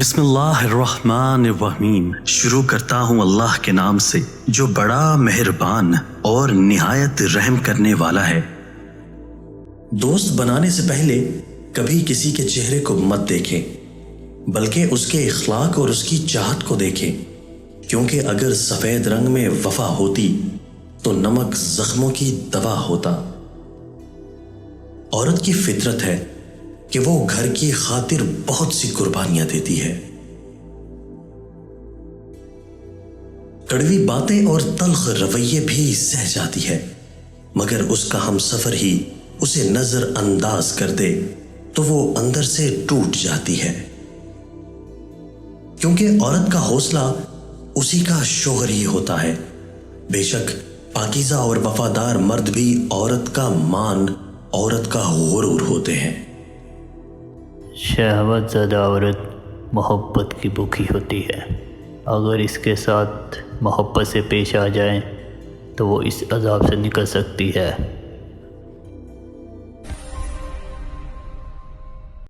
بسم اللہ الرحمن الرحیم۔ شروع کرتا ہوں اللہ کے نام سے جو بڑا مہربان اور نہایت رحم کرنے والا ہے۔ دوست بنانے سے پہلے کبھی کسی کے چہرے کو مت دیکھیں، بلکہ اس کے اخلاق اور اس کی چاہت کو دیکھیں، کیونکہ اگر سفید رنگ میں وفا ہوتی تو نمک زخموں کی دوا ہوتا۔ عورت کی فطرت ہے کہ وہ گھر کی خاطر بہت سی قربانیاں دیتی ہے۔ کڑوی باتیں اور تلخ رویے بھی سہ جاتی ہے، مگر اس کا ہم سفر ہی اسے نظر انداز کر دے تو وہ اندر سے ٹوٹ جاتی ہے، کیونکہ عورت کا حوصلہ اسی کا شوہر ہی ہوتا ہے۔ بے شک پاکیزہ اور وفادار مرد بھی عورت کا مان، عورت کا غرور ہوتے ہیں۔ شہوت زدہ عورت محبت کی بھوکی ہوتی ہے، اگر اس کے ساتھ محبت سے پیش آ جائیں تو وہ اس عذاب سے نکل سکتی ہے۔